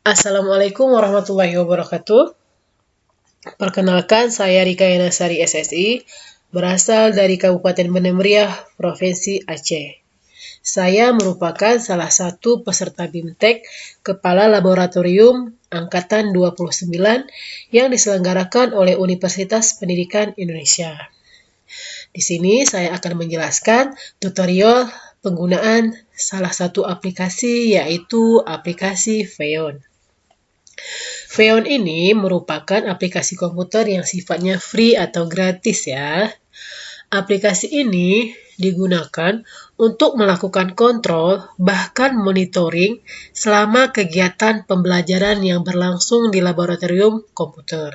Assalamualaikum warahmatullahi wabarakatuh. Perkenalkan, saya Rika Yanasari SSI, berasal dari Kabupaten Banda Meriah, Provinsi Aceh. Saya merupakan salah satu peserta BIMTEK Kepala Laboratorium Angkatan 29 yang diselenggarakan oleh Universitas Pendidikan Indonesia. Di sini saya akan menjelaskan tutorial penggunaan salah satu aplikasi, yaitu aplikasi Feon. Feon ini merupakan aplikasi komputer yang sifatnya free atau gratis ya. Aplikasi ini digunakan untuk melakukan kontrol bahkan monitoring selama kegiatan pembelajaran yang berlangsung di laboratorium komputer.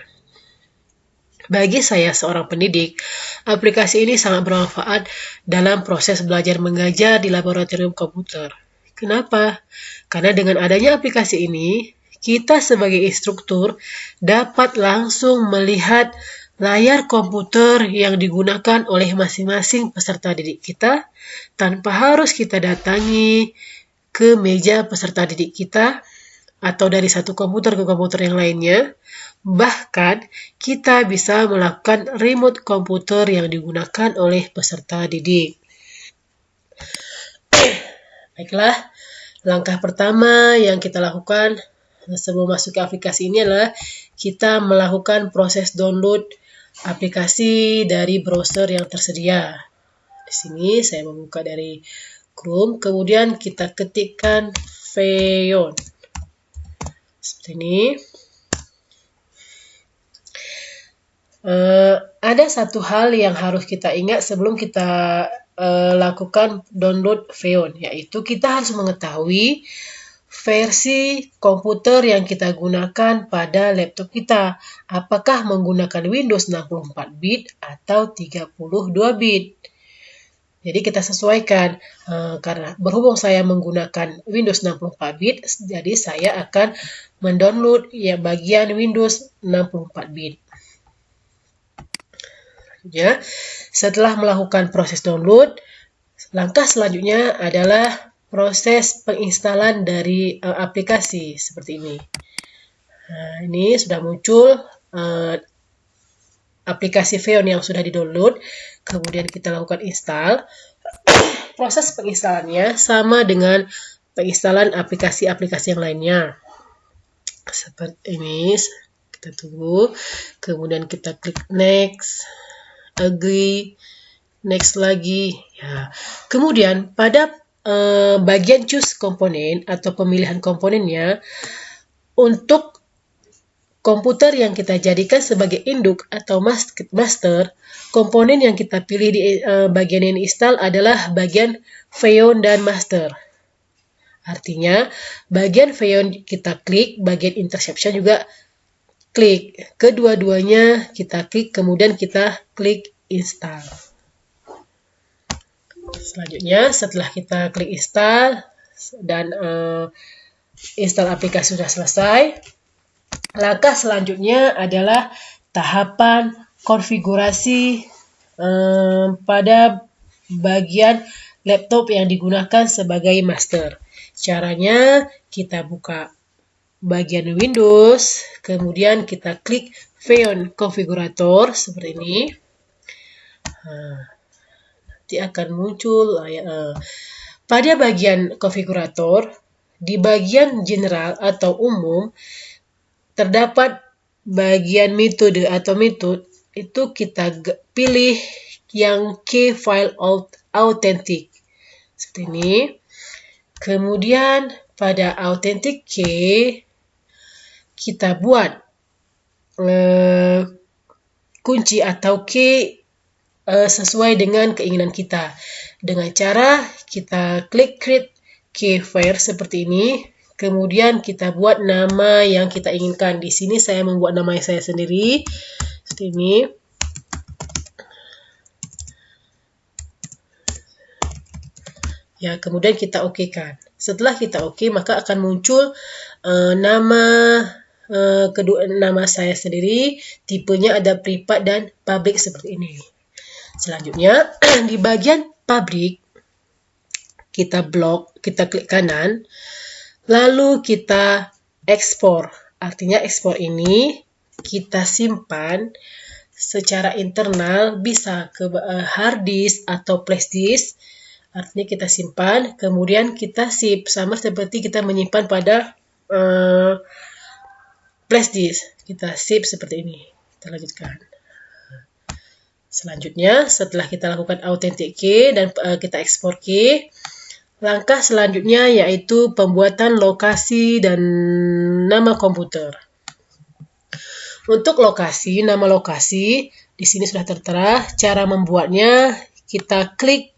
Bagi saya seorang pendidik, aplikasi ini sangat bermanfaat dalam proses belajar mengajar di laboratorium komputer. Kenapa? Karena dengan adanya aplikasi ini, kita sebagai instruktur dapat langsung melihat layar komputer yang digunakan oleh masing-masing peserta didik kita tanpa harus kita datangi ke meja peserta didik kita atau dari satu komputer ke komputer yang lainnya. Bahkan kita bisa melakukan remote komputer yang digunakan oleh peserta didik. Baiklah, langkah pertama yang kita lakukan sebelum masuk ke aplikasi ini adalah kita melakukan proses download aplikasi dari browser yang tersedia. Di sini saya membuka dari Chrome, kemudian kita ketikkan Feon. Seperti ini. Ada satu hal yang harus kita ingat sebelum kita lakukan download Feon, yaitu kita harus mengetahui versi komputer yang kita gunakan pada laptop kita. Apakah menggunakan Windows 64 bit atau 32 bit? Jadi kita sesuaikan, karena berhubung saya menggunakan Windows 64 bit, jadi saya akan mendownload bagian Windows 64 bit. Ya, setelah melakukan proses download, langkah selanjutnya adalah proses penginstalan dari aplikasi seperti ini. Nah, ini sudah muncul aplikasi Feon yang sudah di-download, kemudian kita lakukan install. Proses penginstalannya sama dengan penginstalan aplikasi-aplikasi yang lainnya. Seperti ini, kita tunggu, kemudian kita klik next, agree, next lagi. Ya. Kemudian pada bagian choose komponen atau pemilihan komponennya, untuk komputer yang kita jadikan sebagai induk atau master, komponen yang kita pilih di bagian yang install adalah bagian Feon dan master. Artinya, bagian Feon kita klik, bagian interception juga klik. Kedua-duanya kita klik, kemudian kita klik install. Selanjutnya, setelah kita klik install dan install aplikasi sudah selesai, langkah selanjutnya adalah tahapan konfigurasi pada bagian laptop yang digunakan sebagai master. Caranya, kita buka bagian Windows, kemudian kita klik Feon Configurator seperti ini. Nanti akan muncul pada bagian konfigurator, di bagian general atau umum, terdapat bagian metode atau metode, itu kita pilih yang key file authentic seperti ini. Kemudian pada authentic key kita buat kunci atau key sesuai dengan keinginan kita, dengan cara kita klik create key pair seperti ini. Kemudian kita buat nama yang kita inginkan. Di sini saya membuat nama saya sendiri seperti ini. Ya, kemudian kita oke-kan. Setelah kita oke, maka akan muncul nama saya sendiri, tipenya ada private dan public seperti ini. Selanjutnya, di bagian public, kita klik kanan, lalu kita ekspor. Artinya ekspor ini kita simpan secara internal, bisa ke hard disk atau flash disk. Artinya kita simpan, kemudian kita save, sama seperti kita menyimpan pada flash disk. Kita save seperti ini. Kita lanjutkan. Selanjutnya, setelah kita lakukan authentic key dan kita ekspor key, langkah selanjutnya yaitu pembuatan lokasi dan nama komputer. Untuk lokasi, nama lokasi di sini sudah tertera. Cara membuatnya, kita klik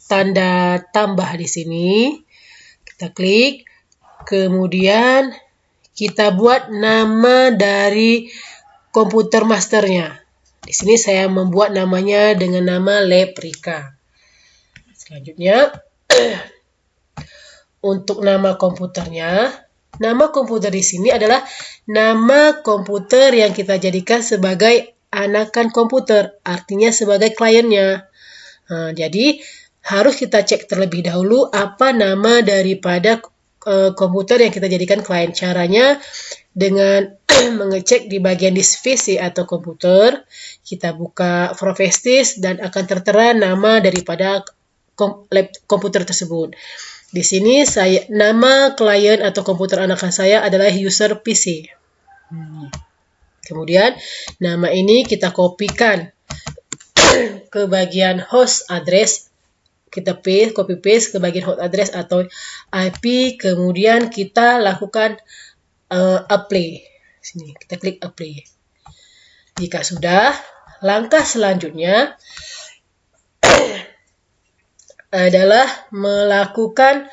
tanda tambah di sini. Kita klik, kemudian kita buat nama dari komputer masternya. Di sini saya membuat namanya dengan nama Leprika. Selanjutnya, untuk nama komputernya, nama komputer di sini adalah nama komputer yang kita jadikan sebagai anakan komputer, artinya sebagai kliennya. Jadi harus kita cek terlebih dahulu apa nama daripada komputer yang kita jadikan klien. Caranya dengan mengecek di bagian disk PC atau komputer, kita buka Profestis dan akan tertera nama daripada komputer tersebut. Di sini nama klien atau komputer anakan saya adalah user PC. Kemudian nama ini kita kopikan ke bagian host address. Kita copy paste ke bagian host address atau IP. Kemudian kita lakukan apply. Sini kita klik apply. Jika sudah, langkah selanjutnya adalah melakukan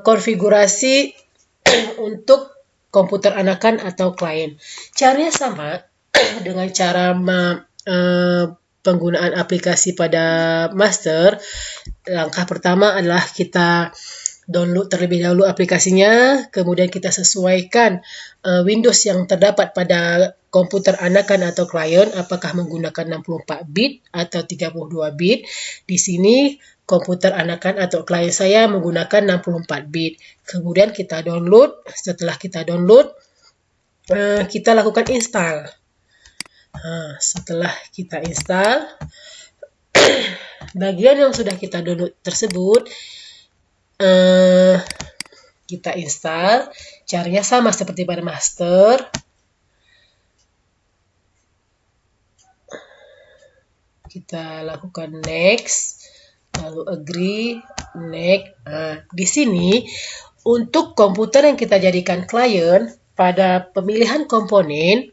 konfigurasi untuk komputer anakan atau klien. Caranya sama dengan cara penggunaan aplikasi pada master. Langkah pertama adalah kita download terlebih dahulu aplikasinya, kemudian kita sesuaikan Windows yang terdapat pada komputer anakan atau klien, apakah menggunakan 64 bit atau 32 bit. Di sini komputer anakan atau klien saya menggunakan 64 bit. Kemudian kita download. Setelah kita download, kita lakukan install. Setelah kita install, bagian yang sudah kita download tersebut kita install. Caranya sama seperti pada master. Kita lakukan next, lalu agree, next. Di sini untuk komputer yang kita jadikan klien, pada pemilihan komponen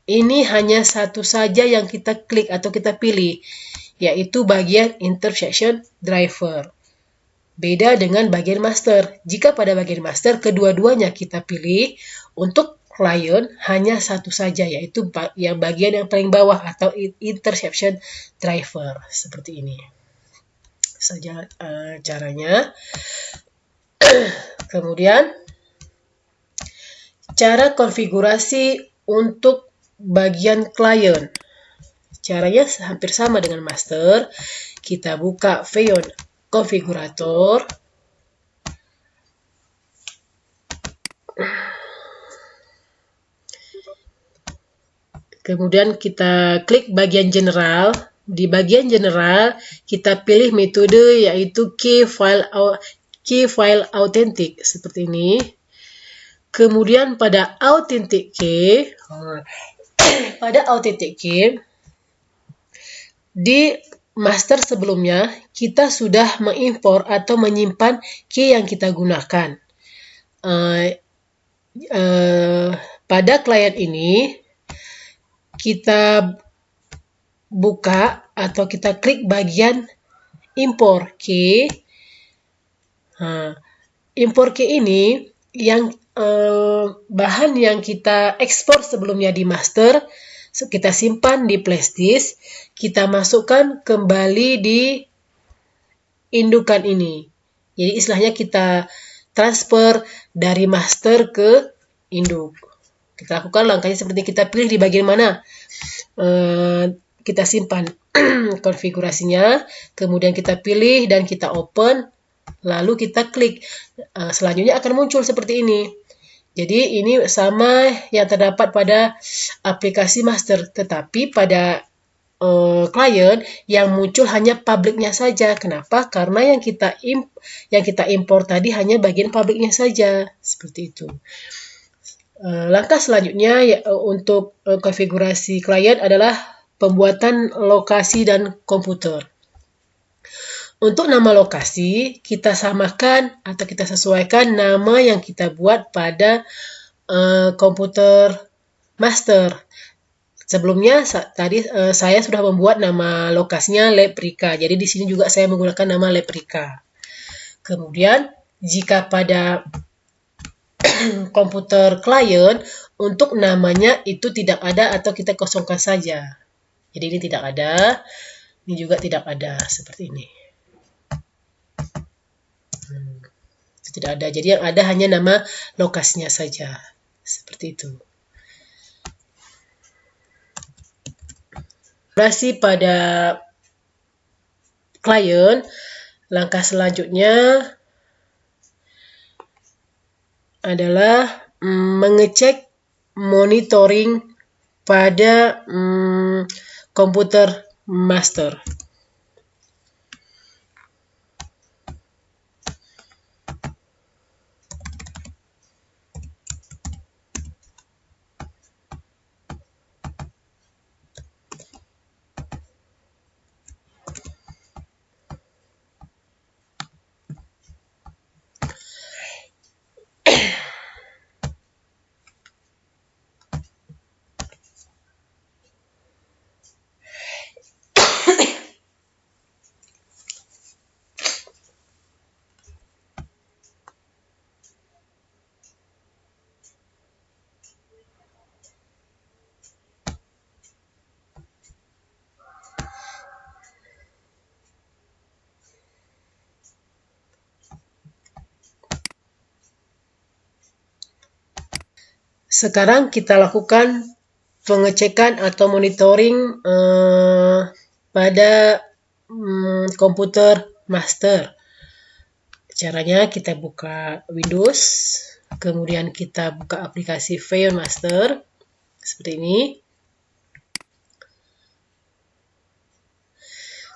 ini hanya satu saja yang kita klik atau kita pilih, yaitu bagian intersection driver. Beda dengan bagian master. Jika pada bagian master kedua-duanya kita pilih, untuk klien hanya satu saja, yaitu yang bagian yang paling bawah atau intersection driver. Seperti ini saja caranya. Kemudian cara konfigurasi untuk bagian klien. Caranya hampir sama dengan master. Kita buka Feon konfigurator. Kemudian kita klik bagian general. Di bagian general kita pilih metode yaitu key file authentic seperti ini. Kemudian pada authentic key, di master sebelumnya kita sudah mengimpor atau menyimpan key yang kita gunakan. Pada klien ini kita buka atau kita klik bagian import key. Import key ini yang bahan yang kita ekspor sebelumnya di master, kita simpan di flash disk, kita masukkan kembali di indukan ini. Jadi istilahnya kita transfer dari master ke induk. Kita lakukan langkahnya seperti kita pilih di bagian mana kita simpan konfigurasinya, kemudian kita pilih dan kita open, lalu kita klik. Selanjutnya akan muncul seperti ini. Jadi ini sama yang terdapat pada aplikasi master, tetapi pada klien yang muncul hanya publiknya saja. Kenapa? Karena yang kita impor tadi hanya bagian publiknya saja, seperti itu. Langkah selanjutnya untuk konfigurasi klien adalah pembuatan lokasi dan komputer. Untuk nama lokasi, kita samakan atau kita sesuaikan nama yang kita buat pada komputer master. Sebelumnya tadi saya sudah membuat nama lokasinya Leprika. Jadi di sini juga saya menggunakan nama Leprika. Kemudian jika pada komputer klien, untuk namanya itu tidak ada atau kita kosongkan saja. Jadi ini tidak ada, ini juga tidak ada, seperti ini. Itu tidak ada. Jadi yang ada hanya nama lokasinya saja. Seperti itu. Konfigurasi pada klien, langkah selanjutnya adalah mengecek monitoring pada komputer master. Sekarang kita lakukan pengecekan atau monitoring pada komputer master. Caranya kita buka Windows, kemudian kita buka aplikasi File Master, seperti ini.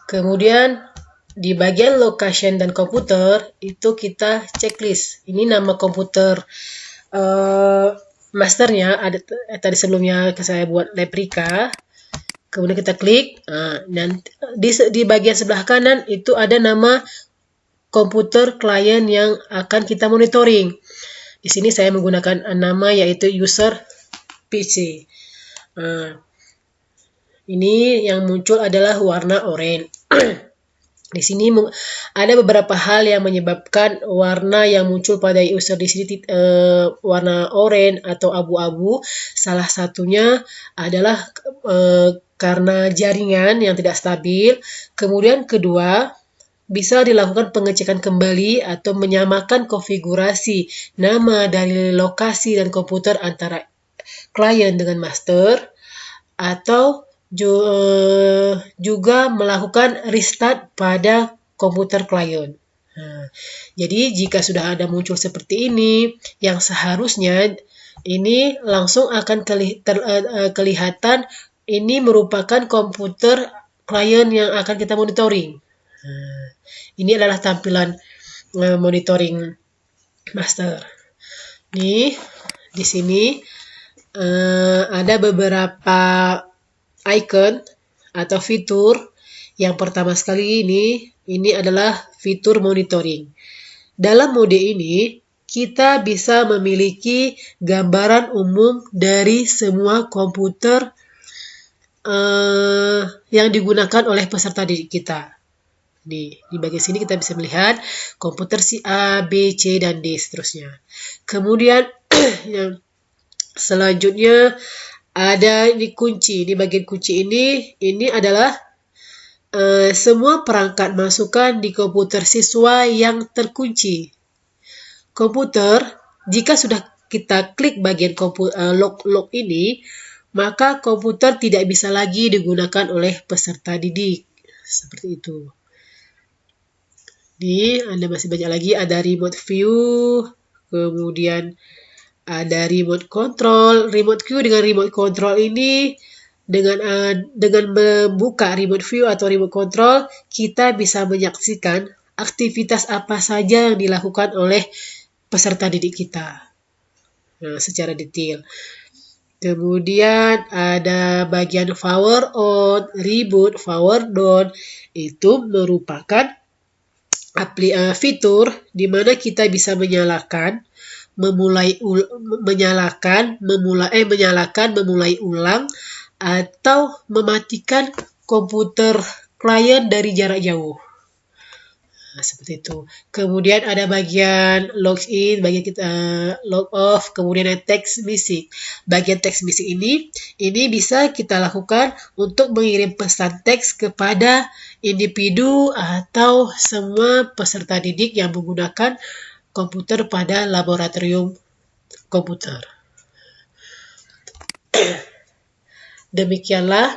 Kemudian di bagian location dan komputer, itu kita checklist. Ini nama komputer masternya, ada tadi sebelumnya saya buat Leprika. Kemudian kita klik, dan di bagian sebelah kanan itu ada nama komputer klien yang akan kita monitoring. Di sini saya menggunakan nama yaitu user PC. Ini yang muncul adalah warna oranye. Di sini ada beberapa hal yang menyebabkan warna yang muncul pada user di sini warna oranye atau abu-abu. Salah satunya adalah karena jaringan yang tidak stabil. Kemudian kedua, bisa dilakukan pengecekan kembali atau menyamakan konfigurasi nama dari lokasi dan komputer antara klien dengan master, atau juga melakukan restart pada komputer klien. Jadi jika sudah ada muncul seperti ini, yang seharusnya ini langsung akan kelihatan ini merupakan komputer klien yang akan kita monitoring. Ini adalah tampilan monitoring master. Nih, di sini ada beberapa icon atau fitur. Yang pertama sekali ini adalah fitur monitoring. Dalam mode ini, kita bisa memiliki gambaran umum dari semua komputer yang digunakan oleh peserta didik kita. Di bagian sini kita bisa melihat komputer si A, B, C, dan D seterusnya. Kemudian yang selanjutnya ada di kunci. Di bagian kunci ini adalah semua perangkat masukan di komputer siswa yang terkunci. Komputer, jika sudah kita klik bagian log ini, maka komputer tidak bisa lagi digunakan oleh peserta didik. Seperti itu. Anda masih banyak lagi, ada remote view, kemudian ada remote control. Remote queue dengan remote control ini dengan membuka remote view atau remote control, kita bisa menyaksikan aktivitas apa saja yang dilakukan oleh peserta didik kita. Nah, secara detail. Kemudian ada bagian power on, reboot, power down. Itu merupakan fitur di mana kita bisa menyalakan, memulai ulang atau mematikan komputer klien dari jarak jauh. Nah, seperti itu. Kemudian ada bagian login, bagian kita log off, kemudian ada text message. Bagian text message ini bisa kita lakukan untuk mengirim pesan teks kepada individu atau semua peserta didik yang menggunakan komputer pada laboratorium komputer. Demikianlah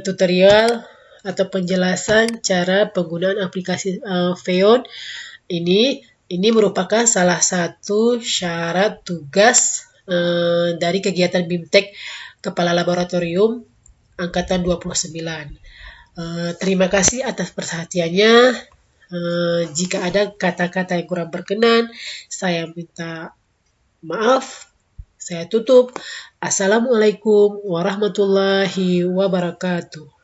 tutorial atau penjelasan cara penggunaan aplikasi Feon ini merupakan salah satu syarat tugas dari kegiatan BIMTEK Kepala Laboratorium Angkatan 29. Terima kasih atas perhatiannya. Jika ada kata-kata yang kurang berkenan, saya minta maaf. Saya tutup. Assalamualaikum warahmatullahi wabarakatuh.